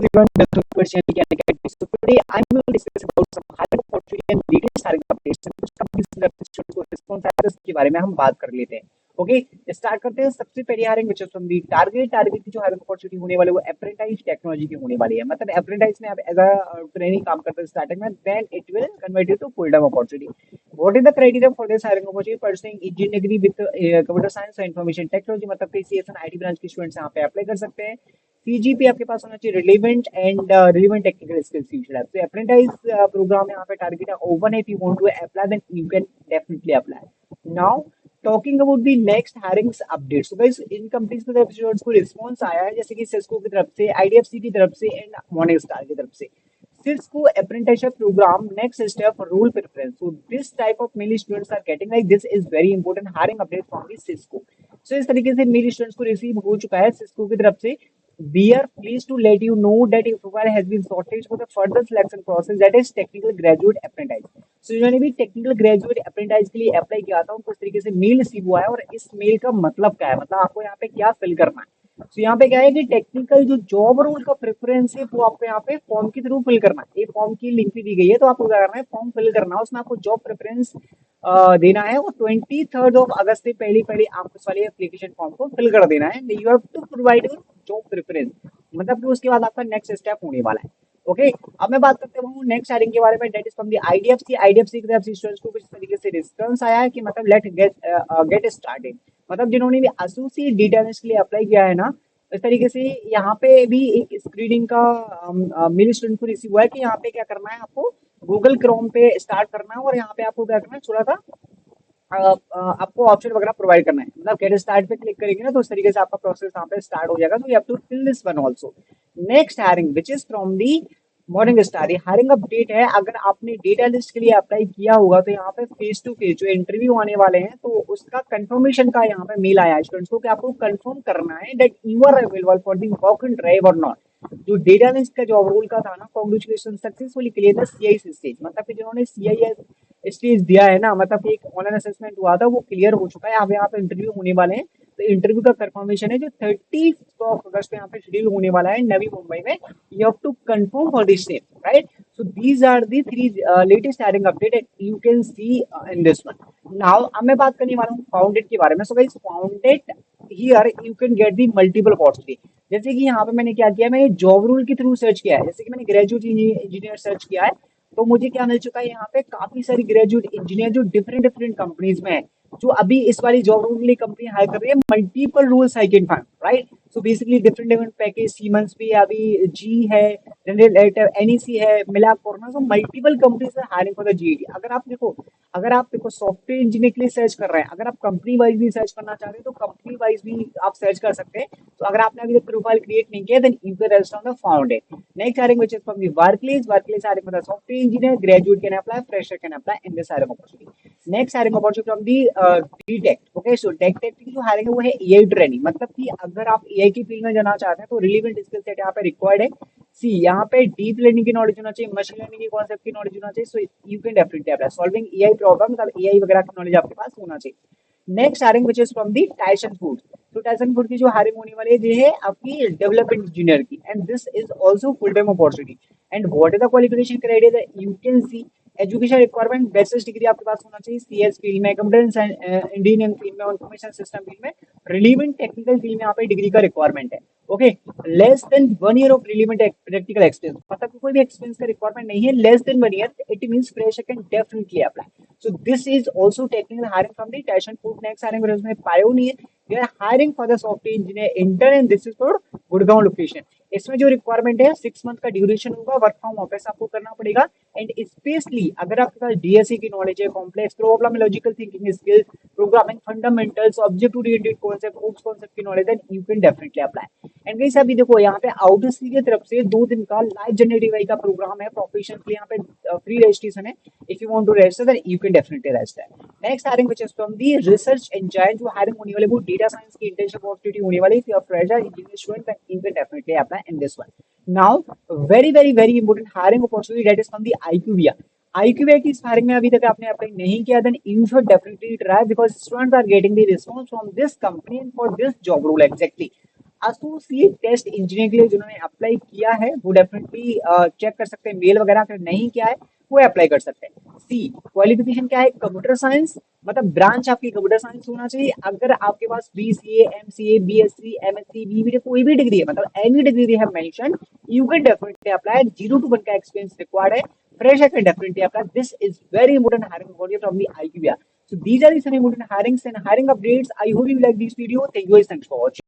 everyone, welcome to our channel Mechanic Academy. So today I'm going to discuss about some hiring opportunity and latest hiring updates and कुछ companies को response आया उसके बारे में हम बात कर लेते हैं. ओके, स्टार्ट करते हैं. सबसे पहली hiring which is from the target की जो हायरिंग अपॉर्चुनिटी होने वाली है वो अप्रेंटाइज टेक्नोलॉजी की होने वाली है. मतलब अप्रेंटाइज में आप एज अ ट्रेनिंग काम करते हैं स्टार्टिंग में, then it will convert to full time opportunity. What is the criteria for this hiring opportunity? Pursuing engineering degree with computer science और इंफॉर्मेशन टेक्नोलॉजी, मतलब कि सीएसएन आईटी ब्रांच के students यहाँ पे अप्लाई कर सकते हैं. सीजीपी आपके पास होना चाहिए relevant and relevant technical skills you should have. तो अप्रेंटाइज प्रोग्राम यहाँ पे टारगेट है ओपन है. If you want to apply then you can definitely apply. Now talking about the next hirings updates. So guys, इन companies की तरफ से को रिस्पांस आया है, जैसे कि सिस्को की तरफ से, आईडीएफसी की तरफ से एंड मॉर्निंगस्टार की तरफ से. Cisco apprenticeship programme next step role preference. So this type of mail students are getting, like this is very important hiring update from the Cisco. So इस तरीके से मेल स्टूडेंट्स को रिसीव हो चुका है सिस्को की तरफ से. We are pleased to let you know that your profile has been shortlisted for the further selection process, that is technical graduate apprentice. So जिन्होंने भी टेक्निकल ग्रेजुएट अप्रेंटाइज के लिए अप्लाई किया था उनको इस तरीके से मेल रिसीव हुआ है. और इस मेल का मतलब क्या है, मतलब आपको यहाँ पे क्या फिल करना है. तो यहाँ पे क्या है कि टेक्निकल जो जॉब रोल का प्रेफरेंस है वो आपको यहाँ पे फॉर्म के थ्रू फिल करना है. एक फॉर्म की लिंक भी दी गई है, तो आपको क्या करना है, फॉर्म फिल करना है. उसमें आपको जॉब प्रेफरेंस देना है. वो 23 अगस्त से पहले आप उस वाले एप्लीकेशन फॉर्म को फिल कर देना है. You have to provide your job preference, मतलब कि उसके बाद आपका नेक्स्ट स्टेप होने वाला है. ओके, अब मैं बात करते हूँ नेक्स्ट हायरिंग के बारे में. Date is from the IDFC की तरफ से स्टूडेंट्स को कुछ तरीके से रिस्पांस आया है कि मतलब लेट गेट स्टार्टेड. मतलब जिन्होंने भी एसोसिएट डेटा एनालिस्ट के लिए अप्लाई किया है ना, इस तरीके से यहाँ पे भी एक स्क्रीनिंग का मेल स्टूडेंट को रिसीव हुआ है कि यहाँ पे क्या करना है, आपको गूगल क्रोम पे स्टार्ट करना है और यहाँ पे आपको क्या करना है, थोड़ा सा आपको ऑप्शन वगैरह प्रोवाइड करना है. मतलब गेट स्टार्ट पे क्लिक करेंगे ना तो इस तरीके से आपका प्रोसेस यहाँ पे स्टार्ट हो जाएगा. तो you have to fill this one also. Next hiring which is from the morning star. ये हायरिंग अपडेट है. अगर आपने डेटा लिस्ट के लिए अप्लाई किया होगा तो यहाँ पे फेस टू फेस जो इंटरव्यू आने वाले हैं तो उसका कंफर्मेशन का यहाँ पे मेल आया है स्टूडेंट्स को कि आपको कंफर्म करना है that you are available for the walk in drive और नॉट. जो डेटा लिस्ट का जॉब रोल का था ना, congratulation successfully clear the CI stage. मतलब कि जिन्होंने सीआई स्टेज दिया है ना, मतलब एक ऑनलाइन असेसमेंट हुआ था वो क्लियर हो चुका है. अब यहाँ पे इंटरव्यू होने वाले हैं. तो इंटरव्यू का कंफर्मेशन है जो 30 अगस्त में यहाँ पे शेड्यूल होने वाला है नवी मुंबई में. You have to confirm for this step, right? So these are the three latest hiring update and you can see in this one. Now अब मैं बात करने वाला हूँ फाउंडेड के बारे में. So guys, founded here you can get the multiple opportunity. जैसे कि यहाँ पे मैंने क्या किया, मैंने जॉब रूल के थ्रू सर्च किया है. जैसे कि मैंने ग्रेजुएट इंजीनियर सर्च किया है तो मुझे क्या मिल चुका है, यहाँ पे काफी सारी ग्रेजुएट इंजीनियर जो डिफरेंट कंपनीज में है, जो अभी इस वाली जॉब रोल के लिए कंपनी हायर कर रही है. Multiple roles I can find, right? So basically different package, Siemens भी अभी, जी है, जनरल एनईसी है, मिला कोरोना. So multiple companies are hiring for the GD. अगर आप देखो सॉफ्टवेयर इंजीनियर के लिए सर्च कर रहे हैं, अगर आप कंपनी वाइज भी सर्च करना चाह रहे हैं तो कंपनी वाइज भी आप सर्च कर सकते हैं. तो अगर आपने अभी तक प्रोफाइल क्रिएट नहीं किया then you can register on the Foundit. Next hiring which is from the Workplace hiring for the software engineer. Graduate can apply, fresher can apply in this hiring opportunity. Next hiring opportunity from the Detech. Okay, so tech की जो hiring है वो है AI training. मतलब कि अगर आप AI की फील्ड में जाना चाहते हैं तो रिलेवेंट स्किल सेट यहाँ पे रिक्वायर्ड है. सी यहाँ पे डीप लर्निंग की नॉलेज होना चाहिए, मशीन लर्निंग की कॉन्सेप्ट की नॉलेज होना चाहिए. So you can definitely apply. Solving AI problem, मतलब एआई वगैरह की नॉलेज आपके पास होना चाहिए. Next hiring which is from the Tyson food. तो टाइसन फूड की जो हायरिंग होने वाली है ये है आपकी डेवलपमेंट इंजीनियर की and this is also full time opportunity. And what is the qualification criteria, you can see education requirement bachelors degree आपके पास होना चाहिए सीएस फील्ड में, कंप्यूटर इंजीनियरिंग फील्ड में, इंफॉर्मेशन सिस्टम फील्ड में, रिलेवेंट टेक्निकल फील्ड में यहाँ पे डिग्री का रिक्वायरमेंट है. Okay, less than 1 year of relevant practical experience. मतलब कोई भी एक्सपीरियंस का रिक्वायरमेंट नहीं है. Less than 1 year, it means fresher can definitely apply. So this is also technical hiring from the Tyson food. Next hiring में Pioneer. They are hiring for the software engineer intern and this is for Gurgaon location. इसमें जो requirement है 6 month का duration होगा, work from office आपको करना पड़ेगा. And specially अगर आपके पास डीएससी की नॉलेज है, complex problem, logical thinking skills, programming fundamentals, object oriented concept, oops concept की नॉलेज है, you can definitely apply. And guys अभी देखो यहाँ पे आउटसी की तरफ से 2 दिन का लाइव जनरेटिव एआई का प्रोग्राम है प्रोफेशनल के लिए. यहाँ पे फ्री रजिस्ट्रेशन है. If you want to register then you can definitely register. Next hiring which is from the Research Angel. जो हायरिंग होने वाली वो डेटा साइंस की इंटर्नशिप अपॉर्चुनिटी होने वाली. If you are fresher engineer student then you can definitely apply in this one. Now very important hiring opportunity that is from the IQVIA. IQVIA की इस hiring में अभी तक आपने अप्लाई नहीं किया then you should definitely try because students are getting the response from this company and for this job role exactly. Associate test engineer के लिए जिन्होंने अप्लाई किया है वो डेफिनेटली चेक कर सकते हैं मेल वगैरह, अगर नहीं किया है वो अप्लाई कर सकते हैं। सी क्वालिफिकेशन क्या है, कंप्यूटर साइंस, मतलब ब्रांच आपकी कंप्यूटर साइंस होना चाहिए। अगर आपके पास BCA, MCA, BSc, MSc, BBA कोई भी डिग्री है, मतलब any degree they have mention, you can definitely apply. 0 to 1 का एक्सपीरियंस रिक्वायर्ड है, फ्रेश है, can definitely apply. This is very important hiring body from the IQVIA. So these are the some important hirings and hiring updates. I hope you like this video. Thank you guys. Thanks for watching.